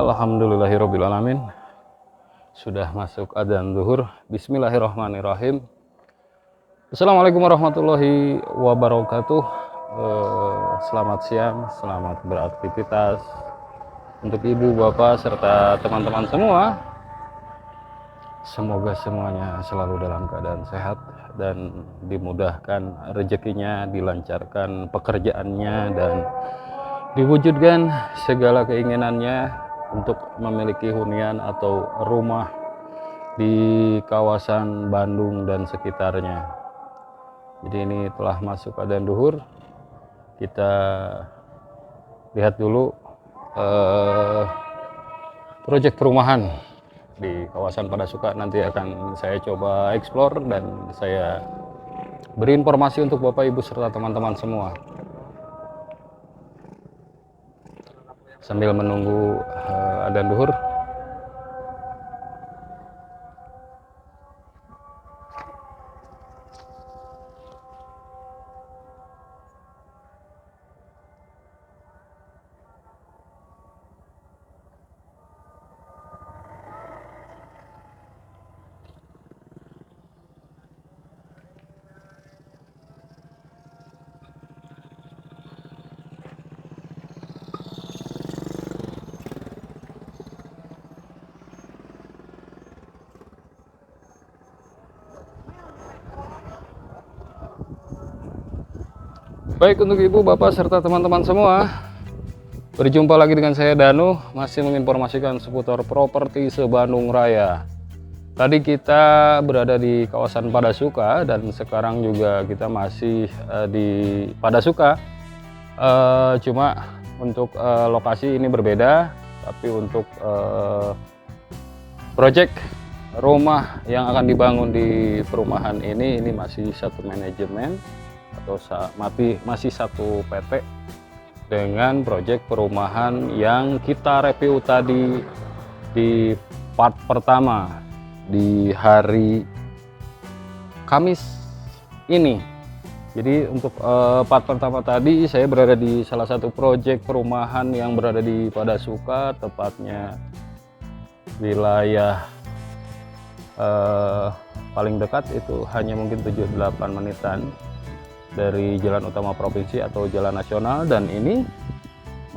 Alhamdulillahirabbil alamin. Sudah masuk adzan zuhur. Bismillahirrahmanirrahim. Assalamualaikum warahmatullahi wabarakatuh. Selamat siang, selamat beraktivitas untuk ibu, bapak, serta teman-teman semua. Semoga semuanya selalu dalam keadaan sehat dan dimudahkan rezekinya, dilancarkan pekerjaannya, dan diwujudkan segala keinginannya untuk memiliki hunian atau rumah di kawasan Bandung dan sekitarnya. Jadi ini telah masuk adzan zuhur. Kita lihat dulu proyek perumahan di kawasan Padasuka. Nanti akan saya coba explore dan saya beri informasi untuk Bapak Ibu serta teman-teman semua sambil menunggu adzan zuhur. Baik, untuk ibu, bapak, serta teman-teman semua, berjumpa lagi dengan saya Danu, masih menginformasikan seputar properti se-Bandung Raya. Tadi kita berada di kawasan Padasuka dan sekarang juga kita masih di Padasuka. Cuma untuk lokasi ini berbeda, tapi untuk proyek rumah yang akan dibangun di perumahan ini masih satu manajemen atau masih satu PT dengan proyek perumahan yang kita review tadi di part pertama di hari Kamis ini. Jadi untuk part pertama tadi saya berada di salah satu proyek perumahan yang berada di Padasuka, tepatnya wilayah paling dekat itu hanya mungkin 7-8 menitan dari jalan utama provinsi atau jalan nasional, dan ini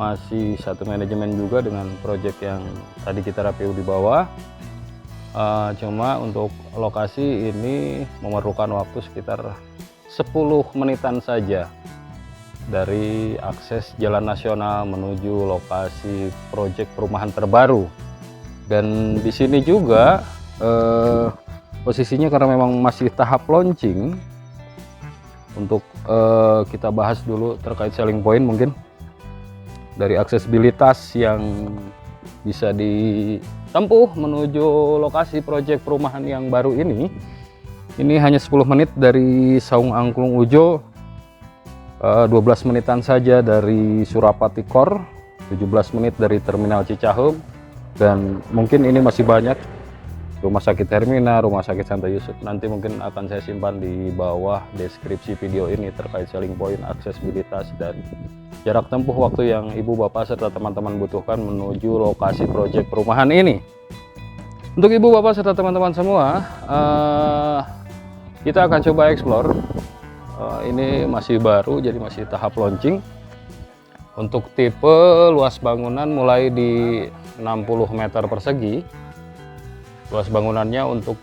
masih satu manajemen juga dengan proyek yang tadi kita review di bawah. Cuma untuk lokasi ini memerlukan waktu sekitar 10 menitan saja dari akses jalan nasional menuju lokasi proyek perumahan terbaru. Dan di sini juga posisinya karena memang masih tahap launching. Untuk kita bahas dulu terkait selling point, mungkin dari aksesibilitas yang bisa ditempuh menuju lokasi proyek perumahan yang baru ini hanya 10 menit dari Saung Angklung Ujo, 12 menitan saja dari Surapati Kor, 17 menit dari Terminal Cicaheum, dan mungkin ini masih banyak Rumah Sakit Hermina, Rumah Sakit Santo Yusuf. Nanti mungkin akan saya simpan di bawah deskripsi video ini terkait selling point, aksesibilitas, dan jarak tempuh waktu yang ibu, bapak, serta teman-teman butuhkan menuju lokasi proyek perumahan ini. Untuk ibu, bapak, serta teman-teman semua, kita akan coba explore. Ini masih baru, jadi masih tahap launching. Untuk tipe luas bangunan mulai di 60 meter persegi. Luas bangunannya untuk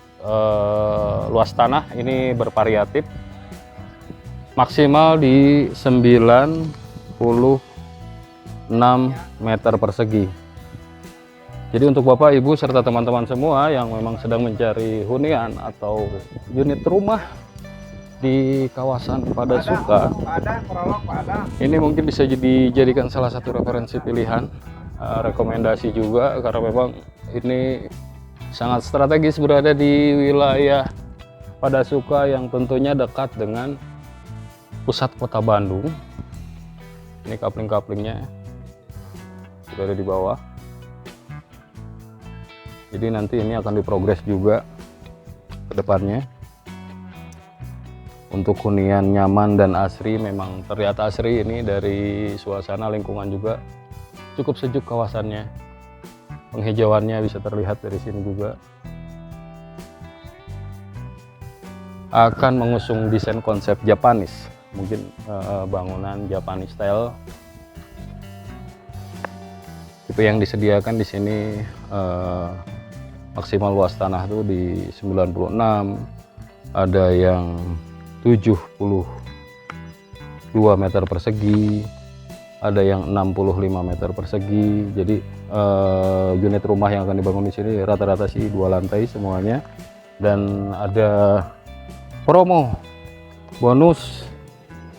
luas tanah ini bervariatif, maksimal di 96 meter persegi. Jadi untuk bapak, ibu, serta teman-teman semua yang memang sedang mencari hunian atau unit rumah di kawasan Padasuka, ini mungkin bisa dijadikan salah satu referensi pilihan, rekomendasi juga, karena memang ini sangat strategis berada di wilayah Padasuka yang tentunya dekat dengan pusat kota Bandung. Ini kapling-kaplingnya sudah ada di bawah. Jadi nanti ini akan diprogres juga ke depannya. Untuk hunian nyaman dan asri, memang terlihat asri ini dari suasana lingkungan juga cukup sejuk kawasannya. penghijauannya bisa terlihat dari sini juga. Akan mengusung desain konsep Japanese, mungkin bangunan Japanese style. Tipe yang disediakan di sini maksimal luas tanah tuh di 96, ada yang 72 meter persegi, ada yang 65 meter persegi. Jadi unit rumah yang akan dibangun di sini rata-rata sih 2 lantai semuanya, dan ada promo bonus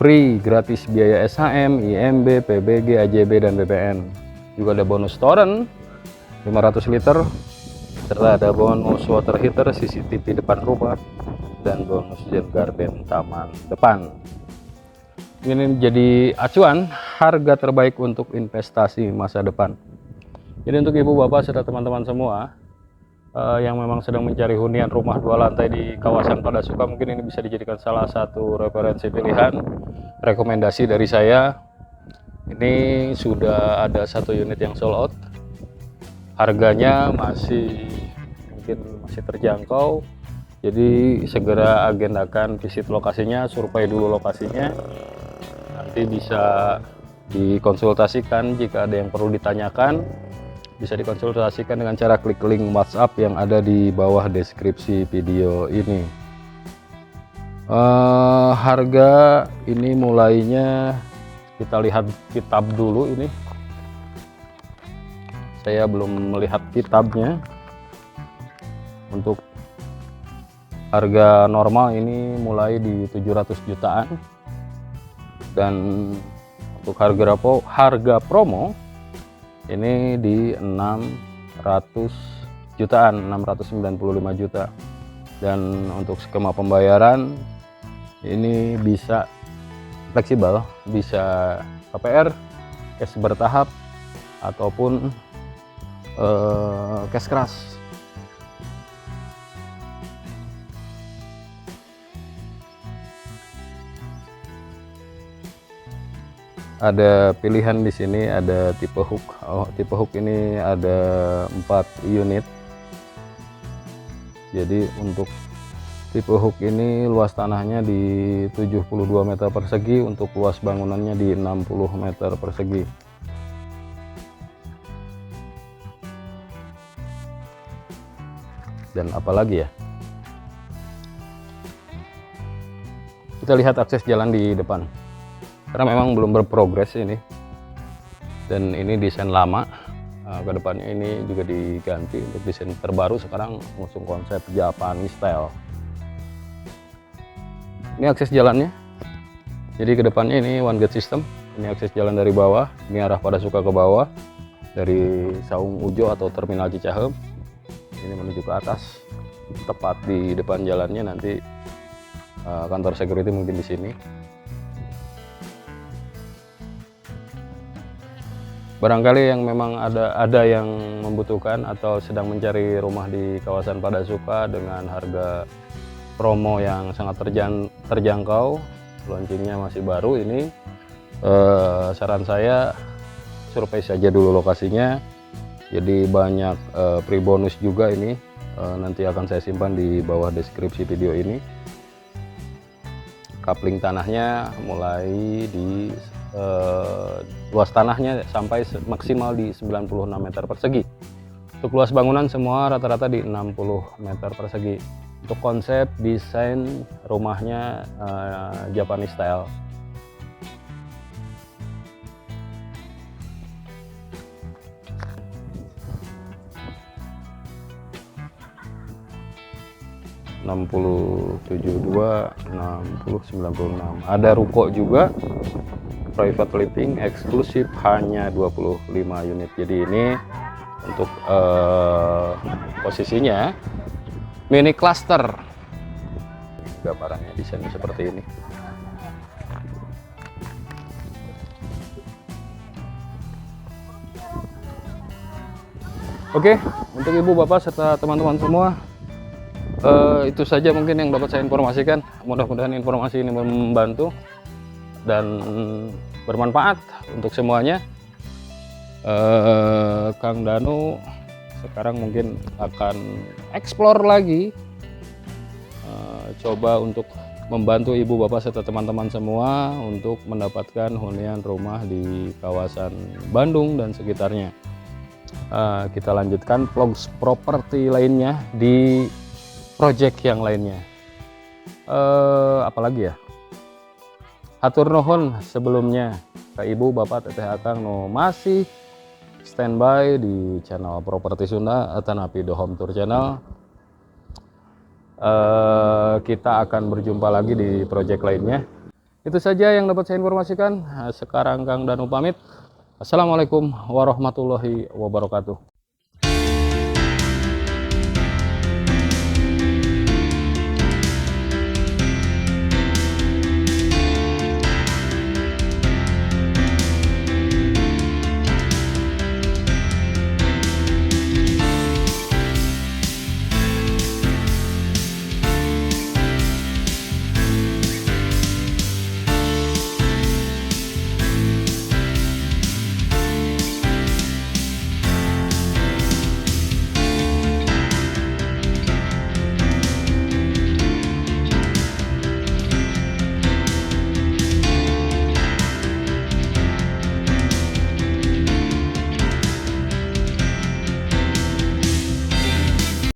free gratis biaya SHM, IMB, PBG, AJB, dan BPN. Juga ada bonus toren 500 liter, serta ada bonus water heater, CCTV depan rumah, dan bonus jet garden taman depan. Ini jadi acuan harga terbaik untuk investasi masa depan. Jadi untuk ibu bapak serta teman-teman semua yang memang sedang mencari hunian rumah 2 lantai di kawasan Padasuka, mungkin ini bisa dijadikan salah satu referensi pilihan. Rekomendasi dari saya, ini sudah ada 1 unit yang sold out, harganya mungkin masih terjangkau. Jadi segera agendakan visit lokasinya, survei dulu lokasinya, nanti bisa dikonsultasikan. Jika ada yang perlu ditanyakan, bisa dikonsultasikan dengan cara klik link WhatsApp yang ada di bawah deskripsi video ini. Harga ini mulainya, kita lihat kitab dulu. Ini saya belum melihat kitabnya. Untuk harga normal ini mulai di 700 jutaan, dan untuk harga promo ini di 600 jutaan, 695 juta. Dan untuk skema pembayaran ini bisa fleksibel, bisa KPR, cash bertahap, ataupun cash keras. Ada pilihan di sini, ada tipe hook. Tipe hook ini ada 4 unit. Jadi untuk tipe hook ini luas tanahnya di 72 meter persegi, untuk luas bangunannya di 60 meter persegi. Dan apalagi ya, kita lihat akses jalan di depan, karena memang belum berprogres ini, dan ini desain lama. Kedepannya ini juga diganti untuk desain terbaru, sekarang mengusung konsep Japanese style. Ini akses jalannya, jadi kedepannya ini one gate system. Ini akses jalan dari bawah, ini arah Padasuka ke bawah, dari Saung Ujo atau Terminal Cicahem, ini menuju ke atas. Tepat di depan jalannya nanti kantor security mungkin di sini. Barangkali yang memang ada yang membutuhkan atau sedang mencari rumah di kawasan Padasuka dengan harga promo yang sangat terjangkau, launchingnya masih baru ini, saran saya survei saja dulu lokasinya. Jadi banyak free bonus juga ini, nanti akan saya simpan di bawah deskripsi video ini. Coupling tanahnya mulai di luas tanahnya sampai maksimal di 96 meter persegi. Untuk luas bangunan semua rata-rata di 60 meter persegi. Untuk konsep desain rumahnya Japanese style. Ada ruko juga, private living eksklusif, hanya 25 unit. Jadi ini untuk posisinya mini cluster. Gambarannya desainnya seperti ini. Oke, untuk ibu bapak serta teman-teman semua, itu saja mungkin yang dapat saya informasikan. Mudah-mudahan informasi ini membantu dan bermanfaat untuk semuanya. Kang Danu sekarang mungkin akan explore lagi, coba untuk membantu ibu bapak serta teman-teman semua untuk mendapatkan hunian rumah di kawasan Bandung dan sekitarnya. Kita lanjutkan vlogs properti lainnya di project yang lainnya. Apalagi ya, hatur nuhun sebelumnya ke ibu bapak teteh akang no masih standby di channel Properti Sunda Tanapi The Home Tour channel. Kita akan berjumpa lagi di project lainnya. Itu saja yang dapat saya informasikan. Sekarang Kang Danu pamit. Assalamualaikum warahmatullahi wabarakatuh.